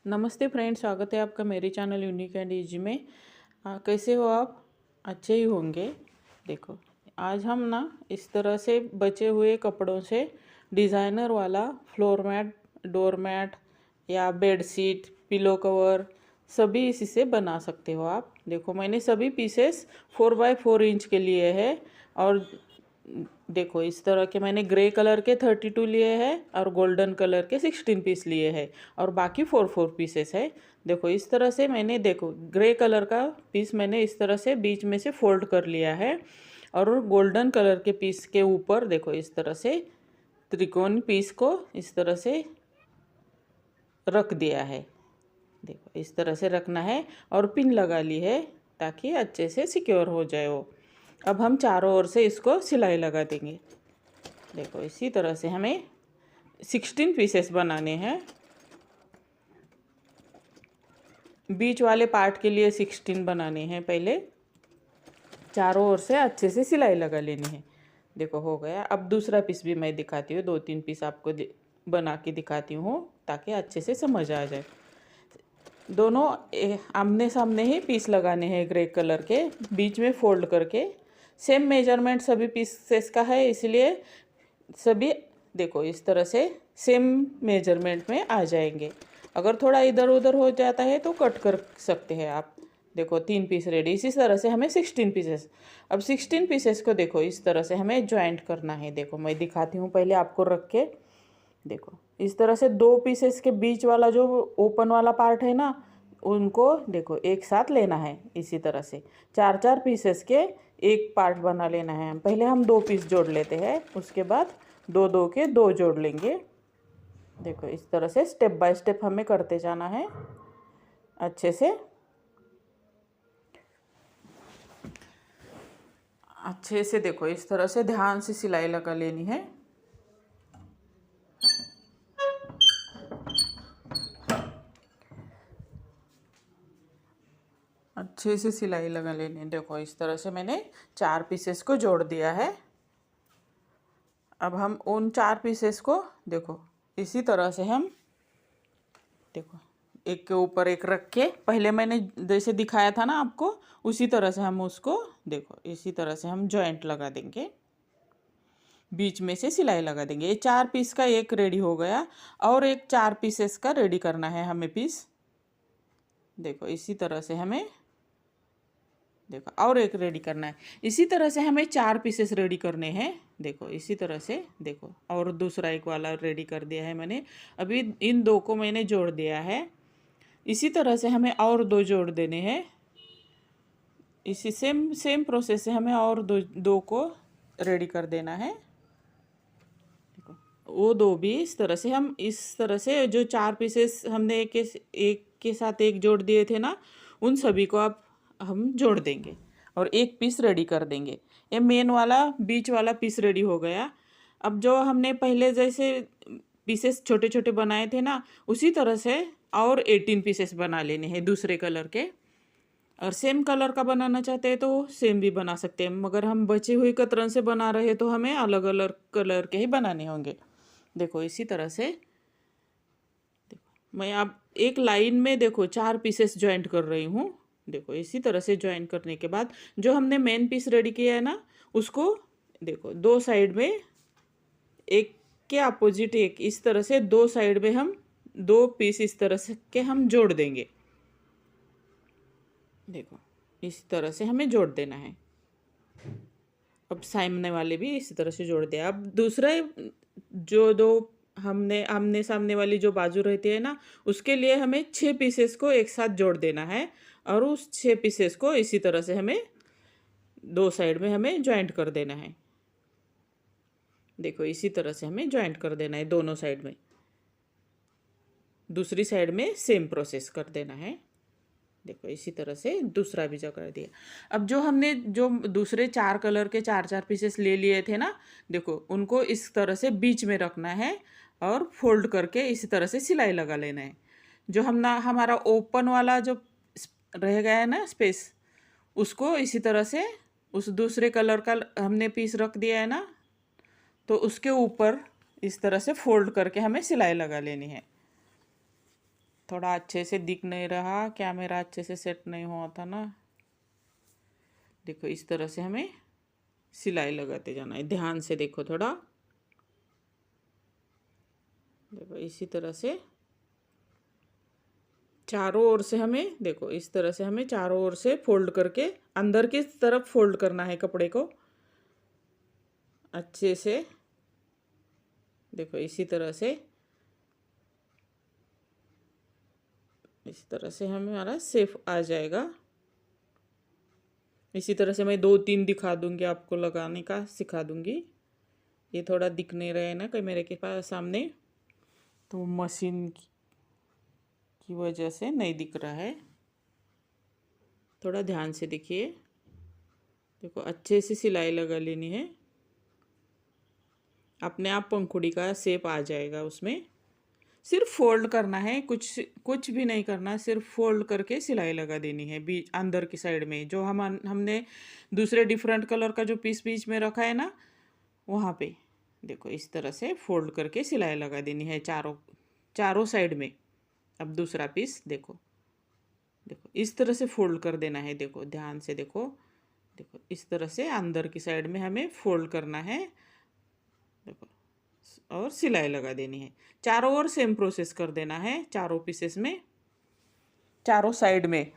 नमस्ते फ्रेंड्स, स्वागत है आपका मेरे चैनल यूनिक एंड इजी में। कैसे हो आप? अच्छे ही होंगे। देखो, आज हम ना इस तरह से बचे हुए कपड़ों से डिज़ाइनर वाला फ्लोर मैट, डोर मैट या बेड शीट, पिलो कवर सभी इसी से बना सकते हो आप। देखो, मैंने सभी पीसेस 4x4 इंच के लिए है। और देखो, इस तरह के मैंने ग्रे कलर के 32 लिए हैं और गोल्डन कलर के 16 पीस लिए हैं और बाकी 4 पीसेस है। देखो, इस तरह से मैंने, देखो, ग्रे कलर का पीस मैंने इस तरह से बीच में से फोल्ड कर लिया है और गोल्डन कलर के पीस के ऊपर देखो इस तरह से त्रिकोण पीस को इस तरह से रख दिया है। देखो, इस तरह से रखना है और पिन लगा ली है ताकि अच्छे से सिक्योर हो जाए वो। अब हम चारों ओर से इसको सिलाई लगा देंगे। देखो, इसी तरह से हमें 16 पीसेस बनाने हैं। बीच वाले पार्ट के लिए 16 बनाने हैं। पहले चारों ओर से अच्छे से सिलाई लगा लेनी है। देखो, हो गया। अब दूसरा पीस भी मैं दिखाती हूँ, 2-3 पीस आपको बना के दिखाती हूँ ताकि अच्छे से समझ आ जाए। दोनों आमने सामने ही पीस लगाने हैं ग्रे कलर के, बीच में फोल्ड करके। सेम मेजरमेंट सभी पीसेस का है, इसलिए सभी देखो इस तरह से सेम मेजरमेंट में आ जाएंगे। अगर थोड़ा इधर उधर हो जाता है तो कट कर सकते हैं आप। देखो, 3 पीस रेडी। इसी तरह से हमें 16 पीसेस। अब 16 पीसेस को देखो इस तरह से हमें ज्वाइंट करना है। देखो, मैं दिखाती हूँ पहले आपको रख के। देखो, इस तरह से 2 पीसेस के बीच वाला जो ओपन वाला पार्ट है ना, उनको देखो एक साथ लेना है। इसी तरह से 4-4 पीसेस के एक पार्ट बना लेना है। पहले हम 2 पीस जोड़ लेते हैं, उसके बाद 2-2 के 2 जोड़ लेंगे। देखो, इस तरह से स्टेप बाय स्टेप हमें करते जाना है अच्छे से। अच्छे से देखो, इस तरह से ध्यान से सिलाई लगा लेनी है। अच्छे से सिलाई लगा लेनी है। देखो, इस तरह से मैंने 4 पीसेस को जोड़ दिया है। अब हम उन 4 पीसेस को देखो इसी तरह से हम देखो एक के ऊपर एक रख के, पहले मैंने जैसे दिखाया था ना आपको, उसी तरह से हम उसको देखो इसी तरह से हम जॉइंट लगा देंगे। बीच में से सिलाई लगा देंगे। ये 4 पीस का एक रेडी हो गया और एक 4 पीसेस का रेडी करना है हमें पीस। देखो, इसी तरह से हमें देखो और एक रेडी करना है। इसी तरह से हमें 4 पीसेस रेडी करने हैं। देखो, इसी तरह से देखो, और दूसरा एक वाला रेडी कर दिया है मैंने। अभी इन 2 को मैंने जोड़ दिया है। इसी तरह से हमें और 2 जोड़ देने हैं। इसी सेम प्रोसेस से हमें और 2 को रेडी कर देना है। देखो, वो 2 भी इस तरह से हम इस तरह से जो 4 पीसेस हमने एक के साथ एक जोड़ दिए थे ना, उन सभी को अब हम जोड़ देंगे और एक पीस रेडी कर देंगे। ये मेन वाला बीच वाला पीस रेडी हो गया। अब जो हमने पहले जैसे पीसेस छोटे छोटे बनाए थे ना, उसी तरह से और 18 पीसेस बना लेने हैं दूसरे कलर के। और सेम कलर का बनाना चाहते हैं तो सेम भी बना सकते हैं, मगर हम बचे हुए कतरन से बना रहे तो हमें अलग अलग कलर के ही बनाने होंगे। देखो, इसी तरह से देखो मैं अब एक लाइन में देखो 4 पीसेस ज्वाइंट कर रही हूँ। देखो, इसी तरह से ज्वाइंट करने के बाद जो हमने मेन पीस रेडी किया है ना, उसको देखो 2 साइड में एक के अपोजिट एक, इस तरह से 2 साइड में हम 2 पीस इस तरह से के हम जोड़ देंगे। देखो, इस तरह से हमें जोड़ देना है। अब सामने वाले भी इसी तरह से जोड़ दिया। अब दूसरे जो 2 हमने आमने सामने वाली जो बाजू रहती है ना, उसके लिए हमें 6 पीसेस को एक साथ जोड़ देना है और उस 6 पीसेस को इसी तरह से हमें 2 साइड में हमें ज्वाइंट कर देना है। देखो, इसी तरह से हमें ज्वाइंट कर देना है दोनों साइड में। दूसरी साइड में सेम प्रोसेस कर देना है। देखो, इसी तरह से दूसरा भी जगह कर दिया। अब जो हमने जो दूसरे 4 कलर के 4-4 पीसेस ले लिए थे ना, देखो उनको इस तरह से बीच में रखना है और फोल्ड करके इसी तरह से सिलाई लगा लेना है। जो हमारा ओपन वाला जो रह गया है ना स्पेस, उसको इसी तरह से उस दूसरे कलर का हमने पीस रख दिया है ना, तो उसके ऊपर इस तरह से फोल्ड करके हमें सिलाई लगा लेनी है। थोड़ा अच्छे से दिख नहीं रहा, कैमरा अच्छे से सेट नहीं हुआ था ना। देखो इस तरह से हमें सिलाई लगाते जाना है, ध्यान से देखो थोड़ा। देखो इसी तरह से चारों ओर से हमें, देखो इस तरह से हमें चारों ओर से फोल्ड करके अंदर की तरफ फोल्ड करना है कपड़े को अच्छे से। देखो इसी तरह से, इस तरह से हमारा सेफ आ जाएगा। इसी तरह से मैं 2-3 दिखा दूंगी आपको, लगाने का सिखा दूंगी। ये थोड़ा दिख नहीं रहे ना कि मेरे के पास सामने, तो मशीन की वजह से नहीं दिख रहा है। थोड़ा ध्यान से देखिए। देखो अच्छे से सिलाई लगा लेनी है, अपने आप पंखुड़ी का शेप आ जाएगा उसमें। सिर्फ फोल्ड करना है, कुछ कुछ भी नहीं करना, सिर्फ फोल्ड करके सिलाई लगा देनी है बीच अंदर की साइड में। जो हमने दूसरे डिफरेंट कलर का जो पीस बीच में रखा है ना, वहाँ पे देखो इस तरह से फोल्ड करके सिलाई लगा देनी है चारों साइड में। अब दूसरा पीस देखो, देखो इस तरह से फोल्ड कर देना है। देखो ध्यान से देखो, देखो इस तरह से अंदर की साइड में हमें फोल्ड करना है। देखो और सिलाई लगा देनी है। चारों ओर सेम प्रोसेस कर देना है, चारों पीसेस में, चारों साइड में।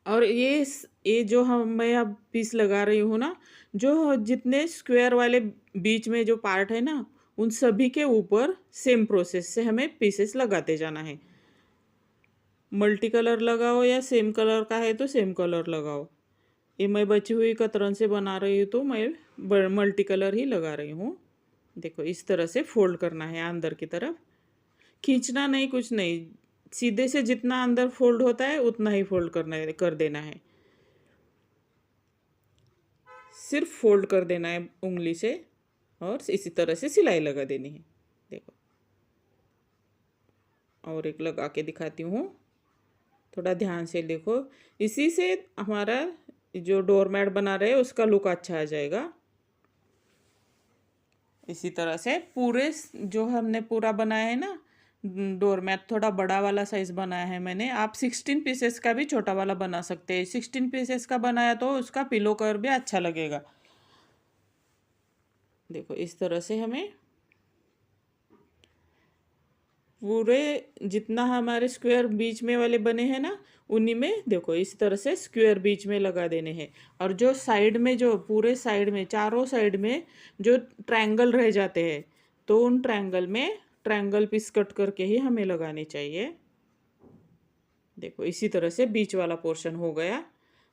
और ये जो मैं अब पीस लगा रही हूँ ना, जो जितने स्क्वायर वाले बीच में जो पार्ट है ना, उन सभी के ऊपर सेम प्रोसेस से हमें पीसेस लगाते जाना है। मल्टी कलर लगाओ या सेम कलर का है तो सेम कलर लगाओ। ये मैं बची हुई कतरन से बना रही हूँ तो मैं मल्टी कलर ही लगा रही हूँ। देखो इस तरह से फोल्ड करना है अंदर की तरफ, खींचना नहीं, कुछ नहीं, सीधे से जितना अंदर फोल्ड होता है उतना ही फोल्ड कर देना है। सिर्फ फोल्ड कर देना है उंगली से और इसी तरह से सिलाई लगा देनी है। देखो और एक लगा के दिखाती हूँ, थोड़ा ध्यान से देखो। इसी से हमारा जो डोरमैट बना रहे हैं उसका लुक अच्छा आ जाएगा। इसी तरह से पूरे जो हमने पूरा बनाया है ना डोरमैट, थोड़ा बड़ा वाला साइज़ बनाया है मैंने। आप 16 पीसेस का भी छोटा वाला बना सकते हैं। 16 पीसेस का बनाया तो उसका पिलो कवर भी अच्छा लगेगा। देखो इस तरह से हमें पूरे जितना हमारे स्क्वायर बीच में वाले बने हैं ना, उन्हीं में देखो इस तरह से स्क्वायर बीच में लगा देने हैं। और जो साइड में, जो पूरे साइड में, चारों साइड में जो ट्रायंगल रह जाते हैं, तो उन ट्रायंगल में ट्रायंगल पीस कट करके ही हमें लगाने चाहिए। देखो इसी तरह से बीच वाला पोर्शन हो गया।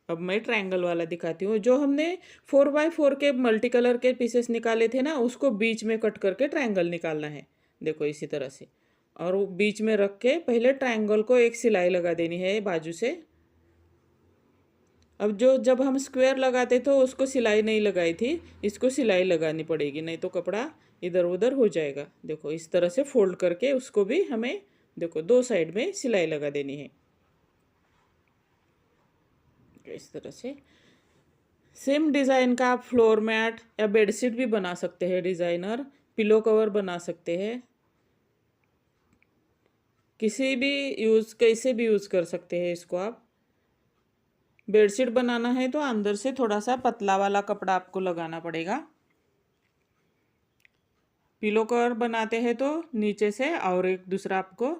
अब मैं ट्रायंगल वाला दिखाती हूँ। जो हमने 4x4 के मल्टी कलर के पीसेस निकाले थे ना, उसको बीच में कट करके ट्रायंगल निकालना है। देखो इसी तरह से, और वो बीच में रख के पहले ट्रायंगल को एक सिलाई लगा देनी है बाजू से। अब जब हम स्क्वायर लगाते तो उसको सिलाई नहीं लगाई थी, इसको सिलाई लगानी पड़ेगी, नहीं तो कपड़ा इधर उधर हो जाएगा। देखो इस तरह से फोल्ड करके उसको भी हमें, देखो 2 साइड में सिलाई लगा देनी है। इस तरह से सेम डिज़ाइन का आप फ्लोर मैट या बेडशीट भी बना सकते हैं, डिज़ाइनर पिलो कवर बना सकते हैं। कैसे भी यूज़ कर सकते हैं इसको आप। बेडशीट बनाना है तो अंदर से थोड़ा सा पतला वाला कपड़ा आपको लगाना पड़ेगा। पिलो कवर बनाते हैं तो नीचे से और एक दूसरा आपको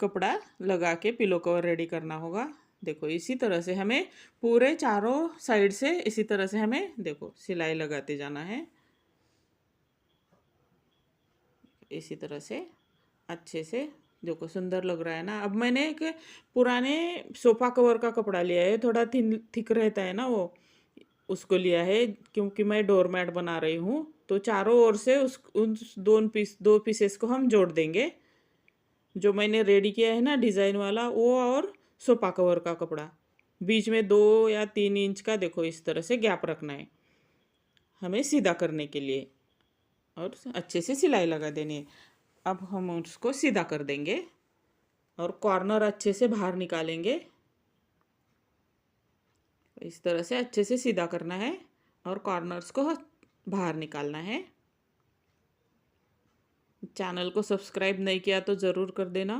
कपड़ा लगा के पिलो कवर रेडी करना होगा। देखो इसी तरह से हमें पूरे चारों साइड से इसी तरह से हमें देखो सिलाई लगाते जाना है। इसी तरह से अच्छे से देखो, सुंदर लग रहा है ना। अब मैंने एक पुराने सोफ़ा कवर का कपड़ा लिया है, थोड़ा थिक रहता है ना वो, उसको लिया है क्योंकि मैं डोरमैट बना रही हूँ। तो चारों ओर से उन 2 पीसेस को हम जोड़ देंगे। जो मैंने रेडी किया है ना डिज़ाइन वाला, वो और सोफ़ा कवर का कपड़ा, बीच में 2 या 3 इंच का देखो इस तरह से गैप रखना है हमें सीधा करने के लिए, और अच्छे से सिलाई लगा देनी है। अब हम उसको सीधा कर देंगे और कॉर्नर अच्छे से बाहर निकालेंगे। इस तरह से अच्छे से सीधा करना है और कॉर्नर्स को बाहर निकालना है। चैनल को सब्सक्राइब नहीं किया तो ज़रूर कर देना।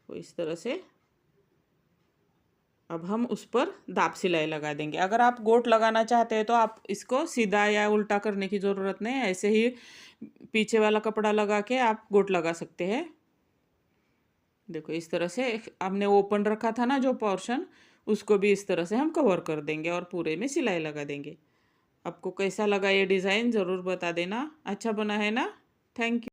देखो इस तरह से। अब हम उस पर दाब सिलाई लगा देंगे। अगर आप गोट लगाना चाहते हैं तो आप इसको सीधा या उल्टा करने की ज़रूरत नहीं है, ऐसे ही पीछे वाला कपड़ा लगा के आप गोट लगा सकते हैं। देखो इस तरह से हमने ओपन रखा था ना जो पोर्शन, उसको भी इस तरह से हम कवर कर देंगे और पूरे में सिलाई लगा देंगे। आपको कैसा लगा ये डिज़ाइन ज़रूर बता देना। अच्छा बना है ना? Thank you.